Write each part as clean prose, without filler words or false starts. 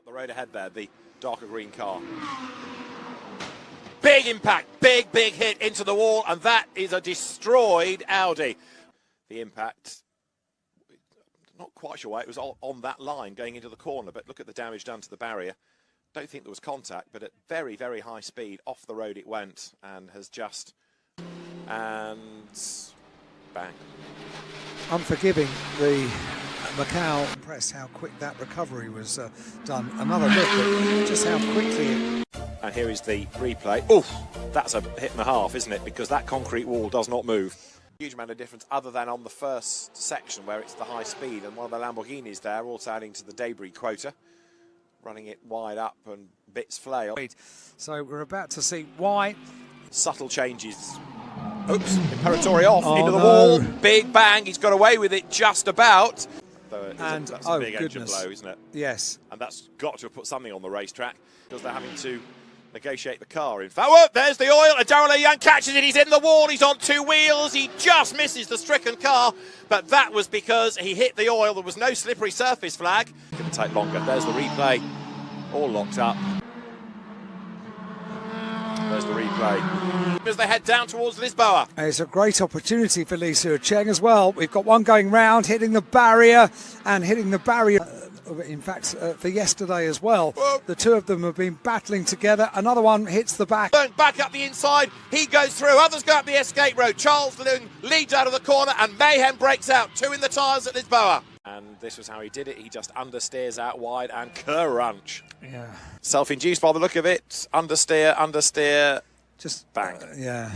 Up the road ahead there, the darker green car. Big impact, big hit into the wall, and that is a destroyed Audi. The impact, not quite sure why it was on that line going into the corner, but look at the damage done to the barrier. Don't think there was contact, but at very, very high speed, off the road it went, and has just, and bang. Unforgiving, the Macau. Impressed how quick that recovery was done. Another look at just how quickly it... And here is the replay. Oof, that's a hit and a half, isn't it? Because that concrete wall does not move. Huge amount of difference other than on the first section where it's the high speed, and one of the Lamborghinis there also adding to the debris quota, running it wide up and bits flail. So we're about to see why. Subtle changes. Oops, Imperatori off into the wall. Big bang, he's got away with it just about. And that's a big engine blow, isn't it? Yes. And that's got to have put something on the racetrack because they're having to negotiate the car. In fact, oh, there's the oil, and Darrell Young catches it, he's in the wall, he's on two wheels, he just misses the stricken car, but that was because he hit the oil, there was no slippery surface flag. It's going to take longer. There's the replay, all locked up. There's the replay. As they head down towards Lisboa. It's a great opportunity for Lee Suo-Cheng as well. We've got one going round, hitting the barrier, and hitting the barrier. In fact, for yesterday as well. Whoa. The two of them have been battling together. Another one hits the back. Back up the inside, he goes through, others go up the escape road. Charles Leung leads out of the corner, and mayhem breaks out. Two in the tyres at Lisboa. And this was how he did it. He just understeers out wide and crunch. Yeah. Self-induced by the look of it. Understeer. Just bang. Yeah.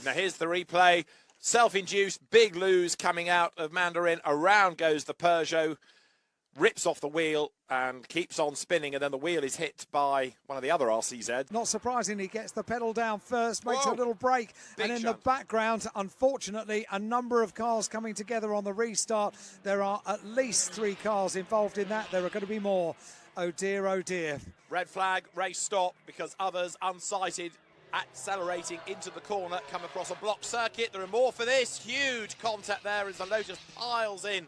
Now here's the replay. Self-induced, big lose coming out of Mandarin. Around goes the Peugeot. Rips off the wheel and keeps on spinning, and then the wheel is hit by one of the other RCZ. Not surprising, he gets the pedal down first, makes a little break, and in the background, unfortunately, a number of cars coming together on the restart. There are at least 3 cars involved in that. There are going to be more. Oh dear, oh dear. Red flag, race stop, because others unsighted, accelerating into the corner, come across a blocked circuit. There are more for this. Huge contact there as the load just piles in.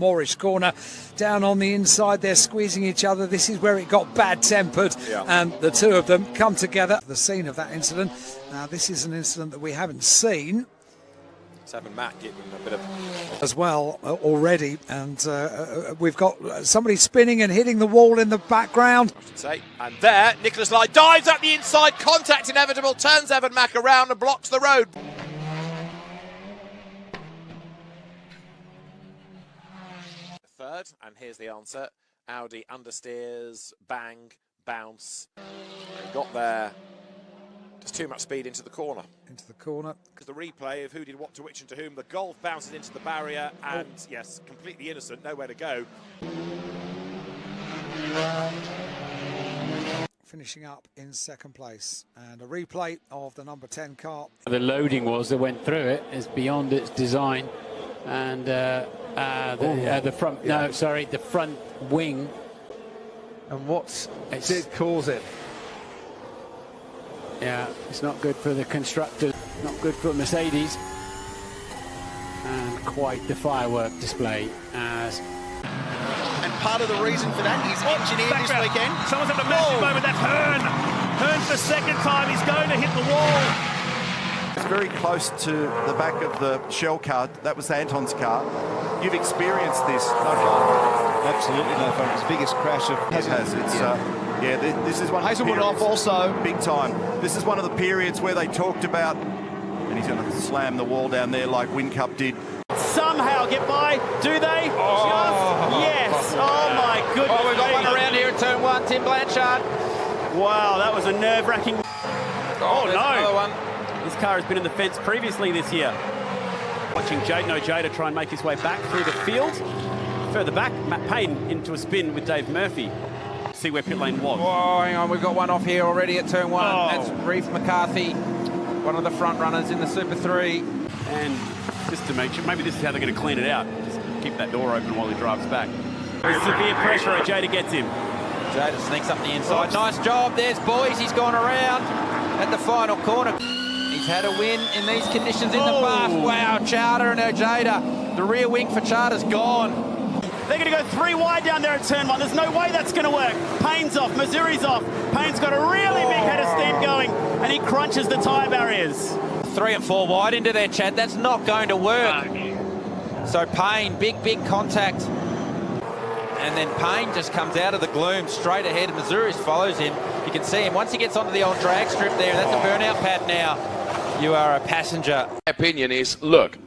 Moorish corner, down on the inside, they're squeezing each other. This is where it got bad-tempered, and the two of them come together. The scene of that incident. Now, this is an incident that we haven't seen. Seven Matt giving a bit of as well already, and we've got somebody spinning and hitting the wall in the background. I should say. And there, Nicholas Lai dives up the inside, contact inevitable, turns Evan Mack around and blocks the road. Third, and here's the answer. Audi understeers, bang, bounce. They got there. Just too much speed into the corner. Into the corner. Because the replay of who did what to which and to whom, the Golf bounces into the barrier, and yes, completely innocent, nowhere to go. Finishing up in second place, and a replay of the number 10 car. The loading was that went through it is beyond its design, and the front, the front wing. And what did cause it? Yeah, it's not good for the constructor, not good for Mercedes, and quite the firework display as. And part of the reason for that is engineered this weekend. Someone's at a massive moment. That's Hearn. Hearn for the second time. He's going to hit the wall. It's very close to the back of the Shell car. That was Anton's car. You've experienced this. No fun. Absolutely no fun. It's the biggest crash of... It has. It's, this is one of the Hazelwood off also. Big time. This is one of the periods where they talked about, and he's going to slam the wall down there like Whincup did. Somehow get by. Do they? Just yes. Oh my goodness. Oh, we've got one around here at turn 1, Tim Blanchard. Wow, that was a nerve-wracking... Oh, no. Another one. This car has been in the fence previously this year. Watching Jaden Ojeda try and make his way back through the field. Further back, Matt Payne into a spin with Dave Murphy. See where pit lane was. Oh, hang on, we've got one off here already at turn 1. That's Reeve McCarthy, one of the front runners in the Super 3. And just to make sure, maybe this is how they're going to clean it out. Just keep that door open while he drives back. Severe pressure, Jada gets him. Jada sneaks up the inside. Nice job. There's Boys. He's gone around at the final corner. He's had a win in these conditions in the past. Wow, Charter and Jada. The rear wing for Charter's gone. They're going to go 3 wide down there at turn 1. There's no way that's going to work. Payne's off. Missouri's off. Payne's got a really big head of steam going, and he crunches the tyre barriers. 3 and 4 wide into their Chad. That's not going to work. So Payne, big contact. And then Payne just comes out of the gloom straight ahead, and Missouri follows him. You can see him once he gets onto the old drag strip there. That's a burnout pad now. You are a passenger. My opinion is, look,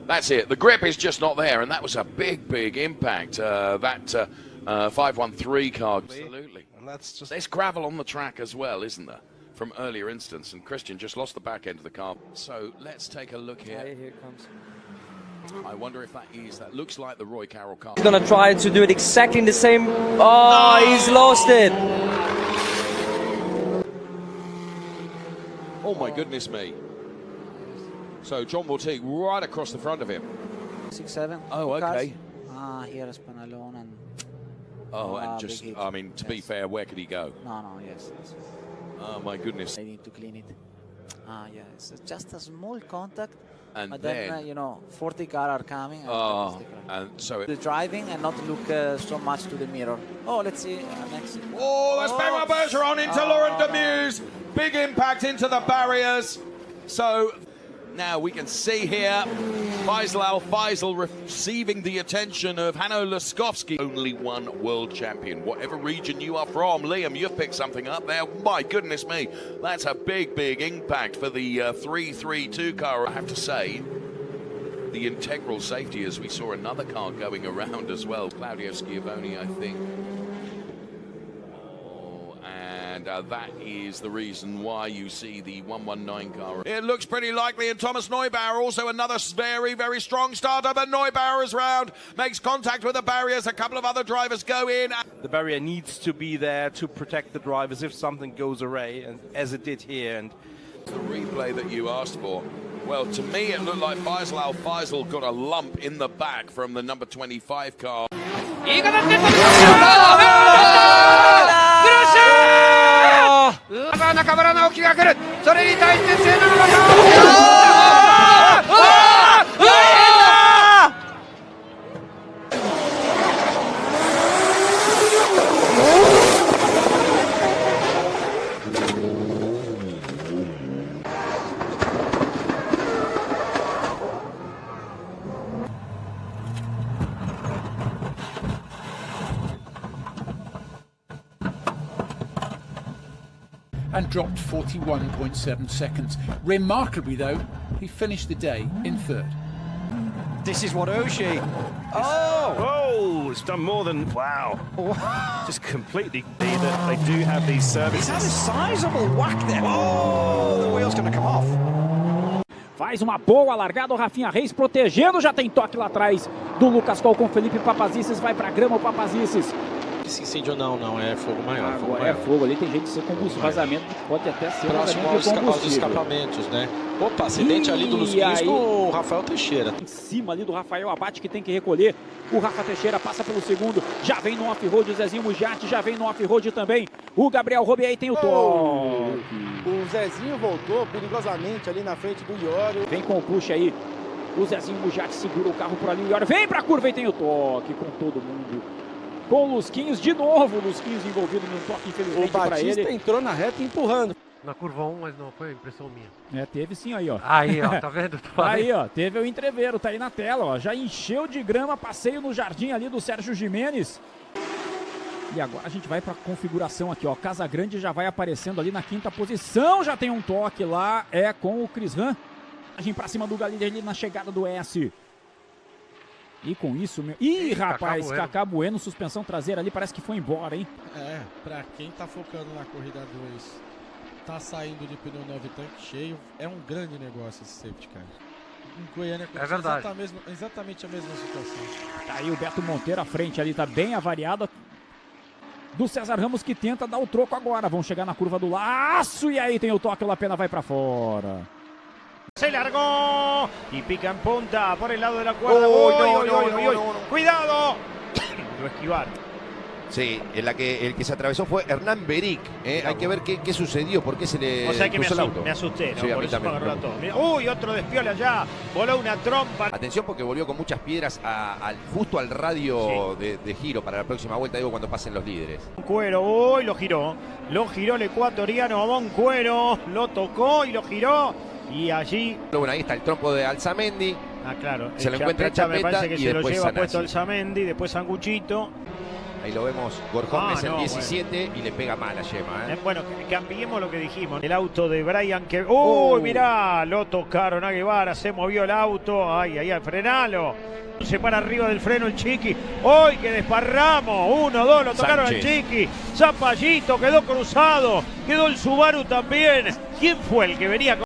that's it. The grip is just not there, and that was a big impact. That 513 car. Absolutely. And that's just... There's gravel on the track as well, isn't there? From earlier instance, and Christian just lost the back end of the car. So let's take a look here. Here it comes. I wonder if that looks like the Roy Carroll car. He's gonna try to do it exactly the same. Oh, no! He's lost it. Oh my goodness me. So John will take right across the front of him. 6-7. Oh, okay. Here is Panalone and... Oh, and just, I mean, to be fair, where could he go? No, yes. Oh my goodness. I need to clean it. Yeah, it's just a small contact. And but then you know, 40 cars are coming. And so the driving and not look so much to the mirror. Oh, let's see next. Oh, that's Benoit Bergeron into Laurent Demuse. Big impact into the barriers. So now we can see here Faisal receiving the attention of Hanno Laskowski. Only one world champion. Whatever region you are from, Liam, you've picked something up there. My goodness me, that's a big impact for the 332 car. I have to say, the integral safety, as we saw another car going around as well. Claudio Schiavone, I think. And that is the reason why you see the 119 car. It looks pretty likely, and Thomas Neubauer, also another very strong starter, but Neubauer is round, makes contact with the barriers. A couple of other drivers go in. The barrier needs to be there to protect the drivers if something goes awry, and as it did here. And the replay that you asked for. Well, to me, it looked like Faisal got a lump in the back from the number 25 car. And dropped 41.7 seconds. Remarkably, though, he finished the day in 3rd. This is what Oshie. Oh, it's done more than, wow. Just completely that they do have these services. He's had a sizable whack there. Oh, the wheel's going to come off. Faz uma boa largada, o Rafinha Reis protegendo, já tem toque lá atrás do Lucas Col com Felipe Papazices, vai pra grama o Papazices. Esse incêndio não, é fogo maior. É fogo, ali tem jeito de ser combustível, vazamento, pode até ser próximo aos escapamentos, né? Opa, acidente ali do Lusquinhos com o Rafael Teixeira. Em cima ali do Rafael Abate, que tem que recolher. O Rafa Teixeira passa pelo segundo, já vem no off-road o Zezinho Mujarte, já vem no off-road também. O Gabriel Robier tem o toque. O Zezinho voltou perigosamente ali na frente do Iório. Vem com o push aí. O Zezinho Mujarte segura o carro por ali. O Iório vem pra curva e tem o toque com todo mundo. Com o Lusquinhos de novo, o Lusquinhos envolvido num toque, infelizmente, para ele. O Batista entrou na reta empurrando. Na curva 1, mas não foi impressão minha. Teve sim aí, ó. Aí, ó, tá vendo? Aí, ó, teve o entreveiro, tá aí na tela, ó. Já encheu de grama, passeio no jardim ali do Sérgio Jimenez. E agora a gente vai pra configuração aqui, ó. Casa Grande já vai aparecendo ali na 5ª posição, já tem um toque lá, é com o Chris Ram. A gente pra cima do Galileu ali na chegada do S. E com isso, meu... Ih, rapaz, Cacá Bueno, suspensão traseira ali, parece que foi embora, hein? Pra quem tá focando na corrida 2, tá saindo de pneu 9 tanque cheio, é um grande negócio esse safety car. Em Goiânia aconteceu exatamente a mesma situação. Tá aí o Beto Monteiro à frente ali, tá bem avariado. Do César Ramos que tenta dar o troco agora. Vão chegar na curva do laço e aí tem o toque, o Lapena vai pra fora. Se largó y pica en punta por el lado de la cuerda. ¡Cuidado! Lo esquivar. Sí, el que se atravesó fue Hernán Beric. Hay que ver qué sucedió, por qué se le O sea que cruzó el auto. me asusté, ¿no? Sí, Por eso me agarró a todo. Mirá, uy, otro despiole allá. Voló una trompa. Atención porque volvió con muchas piedras justo al radio de giro para la próxima vuelta, digo, cuando pasen los líderes. Cuero, uy, lo giró el ecuatoriano a Cuero, lo tocó y lo giró. Y allí... Bueno, ahí está el trompo de Alzamendi. Ah, claro. Se lo encuentra Chapeta, me parece que y se lo después lleva Sanasi. puesto Alzamendi, después Sanguchito. Ahí lo vemos, Gorjónez no, el 17 y le pega mal a Yema. Bueno, cambiemos lo que dijimos. El auto de Brian que... ¡Uy, mirá! Lo tocaron a Guevara, se movió el auto. ¡Ay, ay, ay! ¡Frenalo! Se para arriba del freno el Chiqui. ¡Uy, que desparramos! 1, 2, lo tocaron al Chiqui. Zapallito quedó cruzado. Quedó el Subaru también. ¿Quién fue el que venía con...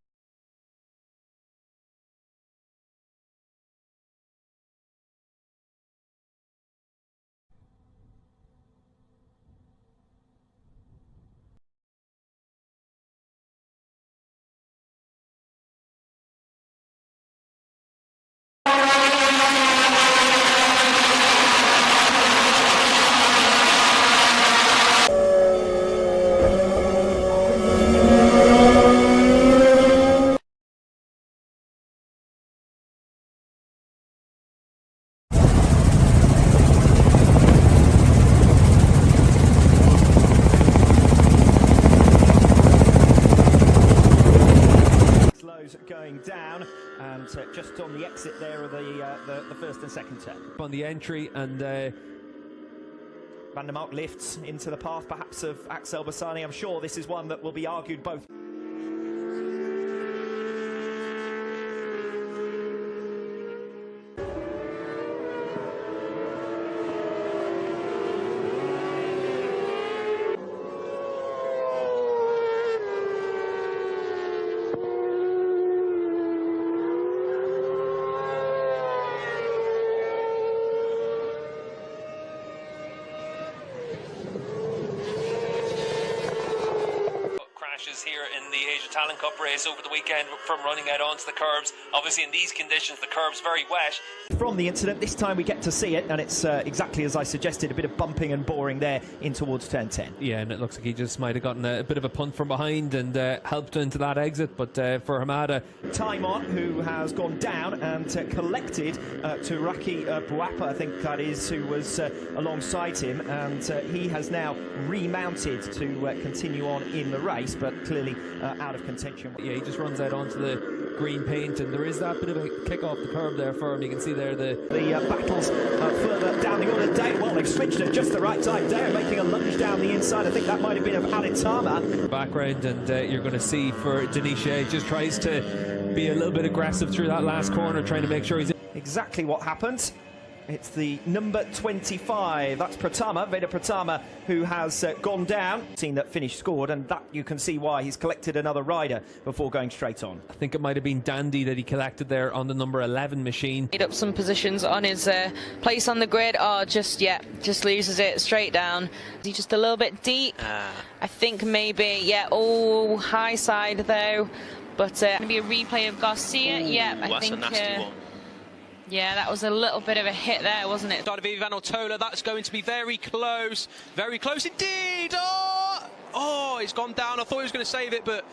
going down, and just on the exit there of the first and second turn. On the entry, and Van der Mark lifts into the path perhaps of Axel Bassani. I'm sure this is one that will be argued both. Here in the Asia Talent Cup race over the weekend from running out onto the curbs. Obviously in these conditions the curb's very wet. From the incident, this time we get to see it, and it's exactly as I suggested, a bit of bumping and boring there in towards turn 10. Yeah, and it looks like he just might have gotten a bit of a punt from behind and helped into that exit, but for Hamada... Timon, who has gone down and collected Turaki Buapa, I think that is, who was alongside him, and he has now remounted to continue on in the race, but clearly out of contention. Yeah, he just runs out onto the green paint, and there is that bit of a kick off the curb there for him. You can see there the battles further down the order. Dale, well, they've switched at just the right time. Dale making a lunge down the inside. I think that might have been of Alitama. Background, and you're going to see for Denisha, just tries to be a little bit aggressive through that last corner, trying to make sure he's... Exactly what happened. It's the number 25, that's Pratama, Veda Pratama, who has gone down. Seen that finish scored, and that you can see why he's collected another rider before going straight on. I think it might have been Dandy that he collected there on the number 11 machine. Made up some positions on his place on the grid. Oh, just loses it straight down. He's just a little bit deep. I think maybe, yeah, high side though. But maybe a replay of Garcia. Yeah, I think. That's a nasty one. Yeah, that was a little bit of a hit there, wasn't it? David Van Ortola, that's going to be very close indeed. Oh, it's gone down. I thought he was going to save it, but